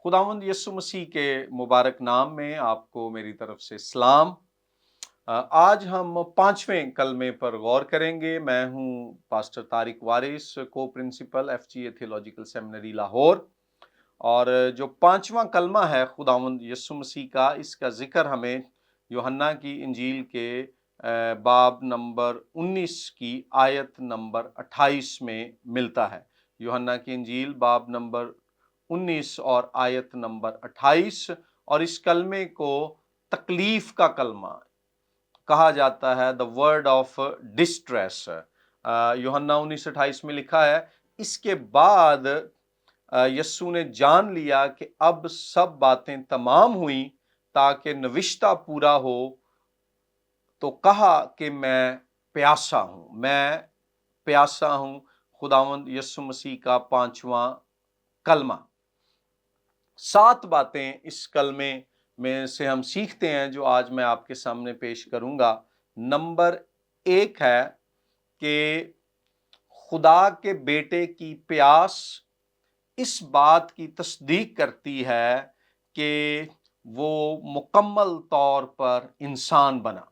खुदावंद यीशु मसीह के मुबारक नाम में आपको मेरी तरफ से सलाम। आज हम 5वें कलमे पर गौर करेंगे। मैं हूं पास्टर तारिक वारिस, को principal FGA theological seminary Lahore. और जो 5वां कलमा है खुदावंद यीशु मसीह का, इसका जिक्र हमें यूहन्ना की इंजील के बाब नंबर 19 की आयत नंबर 28 में मिलता है। यूहन्ना की इंजील बाब नंबर 19 और आयत नंबर 28। और इस कलमे को तकलीफ का कलमा कहा जाता है, द वर्ड ऑफ डिस्ट्रेस। यूहन्ना 19:28 में लिखा है, इसके बाद यस्सु ने जान लिया कि अब सब बातें तमाम हुई ताकि नविश्ता पूरा हो, तो कहा कि मैं प्यासा हूं। खुदावंद यीशु मसीह का 5वां कलमा। 7 बातें इस कलमे में से हम सीखते हैं जो आज मैं आपके सामने पेश करूंगा। नंबर 1 है कि खुदा के बेटे की प्यास इस बात की तस्दीक करती है कि वो मुकम्मल तौर पर इंसान बना।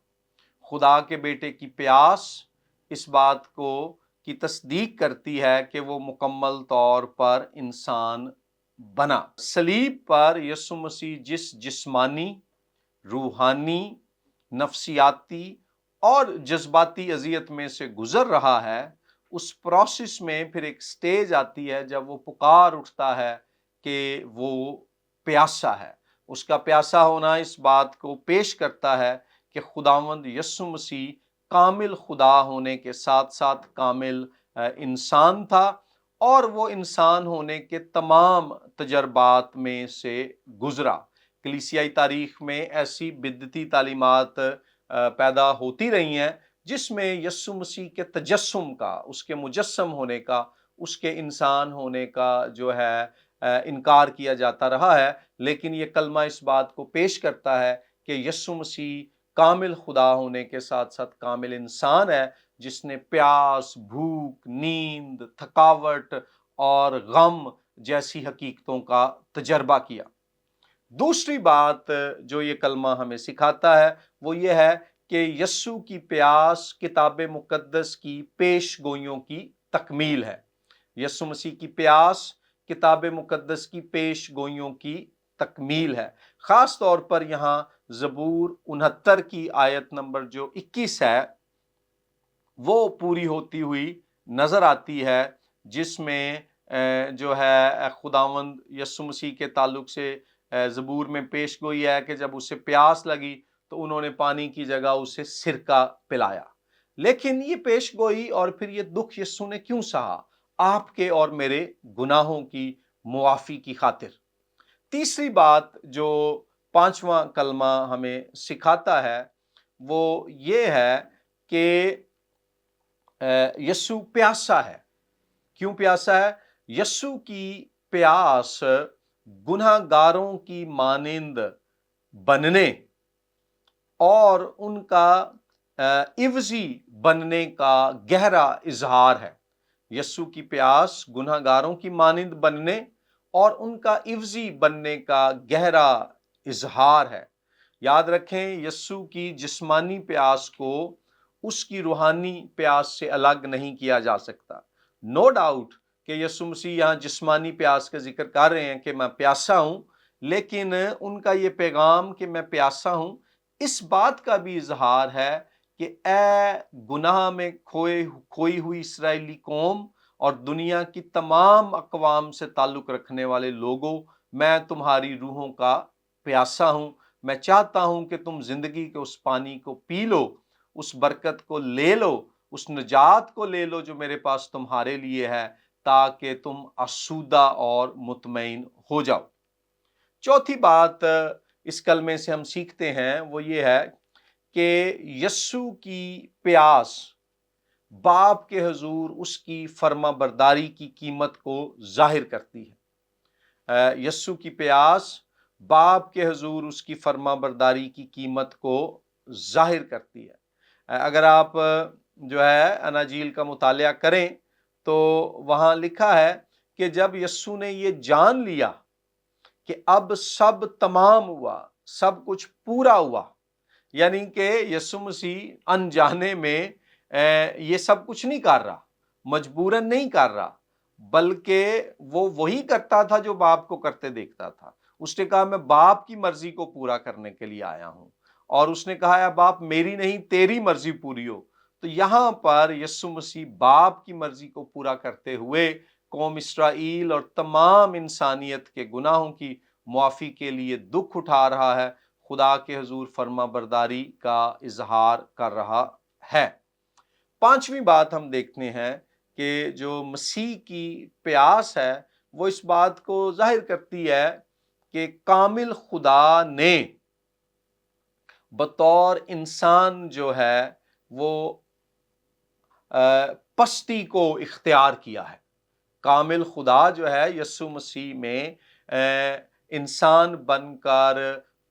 खुदा के बेटे की प्यास इस बात को की तस्दीक करती है कि वो मुकम्मल तौर पर इंसान बना। सलीब पर यीशु मसीह जिस जिस्मानी, रूहानी, नफ्सियाती और जज्बाती अजियत में से गुजर रहा है, उस प्रोसेस में फिर एक स्टेज आती है जब वो पुकार उठता है कि वो प्यासा है। उसका प्यासा होना इस बात को पेश करता है कि खुदावंद यीशु मसीह कामिल खुदा होने के साथ साथ कामिल इंसान था, और वो इंसान होने के तमाम तजर्बात में से गुजरा। कलीसियाई तारीख में ऐसी बिदती तालीमात पैदा होती रही हैं जिसमें यीशु मसीह के तजस्सुम का, उसके मुजस्सम होने का, उसके इंसान होने का जो है इनकार किया जाता रहा है। लेकिन ये कलमा इस बात को पेश करता है कि यीशु मसीह कामिल खुदा होने के साथ साथ कामिल इंसान है, जिसने प्यास, भूख, नींद, थकावट और गम जैसी हकीकतों का तजर्बा किया। दूसरी बात जो ये कलमा हमें सिखाता है वो ये है कि यस्सु की प्यास किताब मुकद्दस की पेश गोइयों की तकमील है। यस्सु मसीह की प्यास किताब मुकद्दस की पेश गोइयों की तकमील है। खास तौर पर यहाँ ज़बूर 69 की आयत नंबर जो 21 है वो पूरी होती हुई नजर आती है, जिसमें जो है खुदावंद यीशु मसीह के ताल्लुक से ज़बूर में पेश गोई है कि जब उसे प्यास लगी तो उन्होंने पानी की जगह उसे सिरका पिलाया। लेकिन ये पेश गोई और फिर ये दुख यीशु ने क्यों सहा? आपके और मेरे गुनाहों की मुआफ़ी की खातिर। तीसरी बात जो 5वां कलमा हमें सिखाता है वो ये है कि यस्सु प्यासा है। क्यों प्यासा है? यस्सु की प्यास गुनहगारों की मानिंद बनने और उनका इवजी बनने का गहरा इजहार है। यस्सु की प्यास गुनहगारों की मानिंद बनने और उनका इवजी बनने का गहरा इजहार है। याद रखें, यस्सु की जिस्मानी प्यास को उसकी रूहानी प्यास से अलग नहीं किया जा सकता। नो डाउट कि यीशु मसीह यहाँ जिस्मानी प्यास का जिक्र कर रहे हैं कि मैं प्यासा हूं, लेकिन उनका ये पैगाम कि मैं प्यासा हूं, इस बात का भी इजहार है कि ए गुनाह में खोई हुई इस्राएली कौम और दुनिया की तमाम अक़वाम से ताल्लुक़ रखने वाले लोगों, मैं तुम्हारी रूहों का प्यासा हूं। मैं चाहता हूं कि तुम जिंदगी के उस पानी को पी लो, उस बरकत को ले लो, उस निजात को ले लो जो मेरे पास तुम्हारे लिए है, ताकि तुम आसूदा और मुतमईन हो जाओ। चौथी बात इस कलमे से हम सीखते हैं वो ये है कि यस्सु की प्यास बाप के हुजूर उसकी फर्मा बरदारी की कीमत को जाहिर करती है। यस्सु की प्यास बाप के हुजूर उसकी फर्मा बरदारी की कीमत को जाहिर करती है। अगर आप जो है अनाजील का मुतालिया करें तो वहाँ लिखा है कि जब यस्सु ने ये जान लिया کہ اب سب تمام ہوا، سب کچھ پورا ہوا، یعنی کہ یسوع مسیح انجانے میں یہ سب کچھ نہیں کر رہا، مجبوراً نہیں کر رہا، بلکہ وہ وہی کرتا تھا جو باپ کو کرتے دیکھتا تھا۔ اس نے کہا میں باپ کی مرضی کو پورا کرنے کے لیے آیا ہوں، اور اس نے کہا ہے باپ میری نہیں تیری مرضی پوری ہو۔ تو یہاں پر یسوع مسیح باپ کی مرضی کو پورا کرتے ہوئے قوم اسرائیل اور تمام انسانیت کے گناہوں کی معافی کے لیے دکھ اٹھا رہا ہے، خدا کے حضور فرما برداری کا اظہار کر رہا ہے۔ پانچویں بات ہم دیکھتے ہیں کہ جو مسیح کی پیاس ہے وہ اس بات کو ظاہر کرتی ہے کہ کامل خدا نے بطور انسان جو ہے وہ پستی کو اختیار کیا ہے۔ کامل خدا جو ہے یسوع مسیح میں انسان بن کر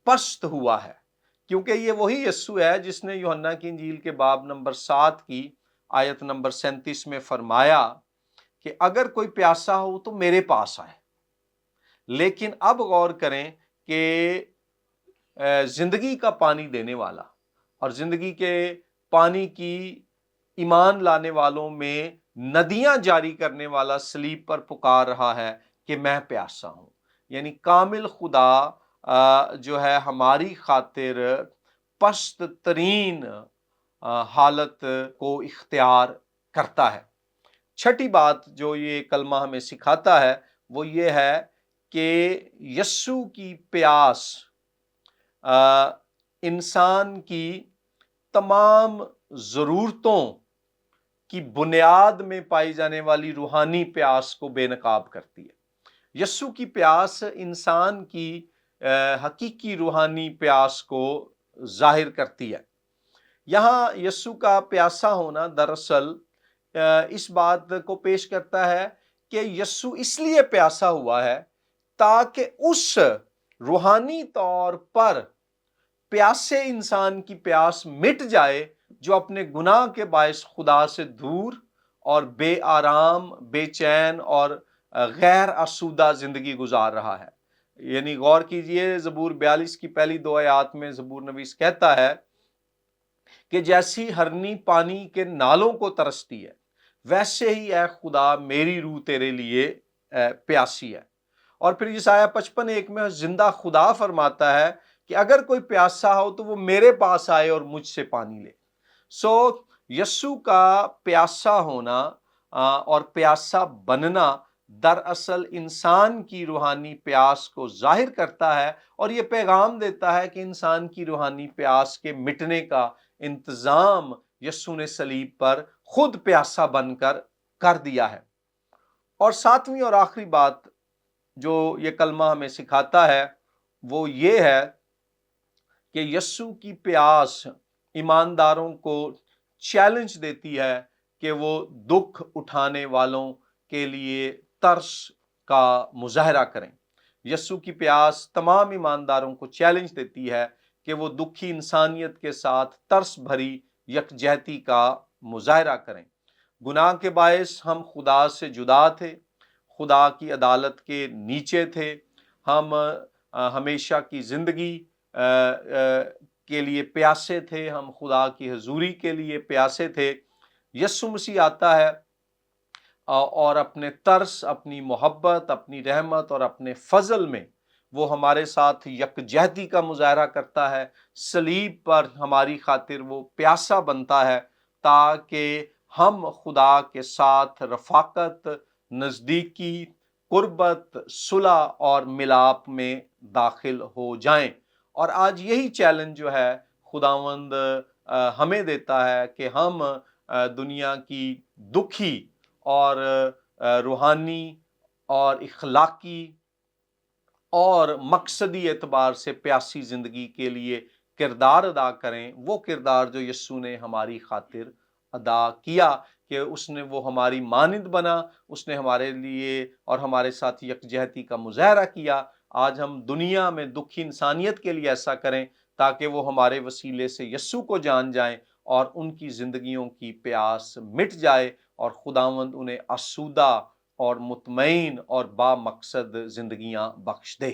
پست ہوا ہے، کیونکہ یہ وہی یسوع ہے جس نے یوحنا کی انجیل کے باب نمبر 7 کی آیت نمبر 37 میں فرمایا کہ اگر کوئی پیاسا ہو تو میرے پاس آئے۔ لیکن اب غور کریں کہ زندگی کا پانی دینے والا اور زندگی کے پانی کی ایمان لانے والوں میں ندیاں جاری کرنے والا صلیب پر پکار رہا ہے کہ میں پیاسا ہوں، یعنی کامل خدا جو ہے ہماری خاطر پست ترین حالت کو اختیار کرتا ہے۔ چھٹی بات جو یہ کلمہ ہمیں سکھاتا ہے وہ یہ ہے کہ یسوع کی پیاس انسان کی تمام ضرورتوں کی بنیاد میں پائی جانے والی روحانی پیاس کو بے نقاب کرتی ہے۔ یسوع کی پیاس انسان کی حقیقی روحانی پیاس کو ظاہر کرتی ہے۔ یہاں یسوع کا پیاسا ہونا دراصل اس بات کو پیش کرتا ہے کہ یسوع اس لیے پیاسا ہوا ہے تاکہ اس روحانی طور پر پیاسے انسان کی پیاس مٹ جائے جو اپنے گناہ کے باعث خدا سے دور اور بے آرام، بے چین اور غیر آسودہ زندگی گزار رہا ہے۔ یعنی غور کیجئے زبور 42 کی پہلی 2 آیات میں زبور نویس کہتا ہے کہ جیسی ہرنی پانی کے نالوں کو ترستی ہے ویسے ہی اے خدا میری روح تیرے لیے پیاسی ہے۔ اور پھر یسایہ 55:1 میں زندہ خدا فرماتا ہے کہ اگر کوئی پیاسا ہو تو وہ میرے پاس آئے اور مجھ سے پانی لے۔ یسوع کا پیاسا ہونا اور پیاسا بننا دراصل انسان کی روحانی پیاس کو ظاہر کرتا ہے اور یہ پیغام دیتا ہے کہ انسان کی روحانی پیاس کے مٹنے کا انتظام یسوع نے صلیب پر خود پیاسا بن کر دیا ہے۔ اور ساتویں اور آخری بات جو یہ کلمہ ہمیں سکھاتا ہے وہ یہ ہے کہ یسوع کی پیاس ایمانداروں کو چیلنج دیتی ہے کہ وہ دکھ اٹھانے والوں کے لیے ترس کا مظاہرہ کریں۔ یسوع کی پیاس تمام ایمانداروں کو چیلنج دیتی ہے کہ وہ دکھی انسانیت کے ساتھ ترس بھری یکجہتی کا مظاہرہ کریں۔ گناہ کے باعث ہم خدا سے جدا تھے، خدا کی عدالت کے نیچے تھے، ہم ہمیشہ کی زندگی کے لیے پیاسے تھے، ہم خدا کی حضوری کے لیے پیاسے تھے۔ یسوع مسیح آتا ہے اور اپنے ترس، اپنی محبت، اپنی رحمت اور اپنے فضل میں وہ ہمارے ساتھ یکجہتی کا مظاہرہ کرتا ہے۔ صلیب پر ہماری خاطر وہ پیاسا بنتا ہے تاکہ ہم خدا کے ساتھ رفاقت، نزدیکی، قربت، صلح اور ملاپ میں داخل ہو جائیں۔ اور آج یہی چیلنج جو ہے خداوند ہمیں دیتا ہے کہ ہم دنیا کی دکھی اور روحانی اور اخلاقی اور مقصدی اعتبار سے پیاسی زندگی کے لیے کردار ادا کریں، وہ کردار جو یسوع نے ہماری خاطر ادا کیا کہ اس نے وہ ہماری مانند بنا، اس نے ہمارے لیے اور ہمارے ساتھ یکجہتی کا مظاہرہ کیا۔ آج ہم دنیا میں دکھی انسانیت کے لیے ایسا کریں تاکہ وہ ہمارے وسیلے سے یسوع کو جان جائیں اور ان کی زندگیوں کی پیاس مٹ جائے اور خداوند انہیں آسودہ اور مطمئن اور با مقصد زندگیاں بخش دے۔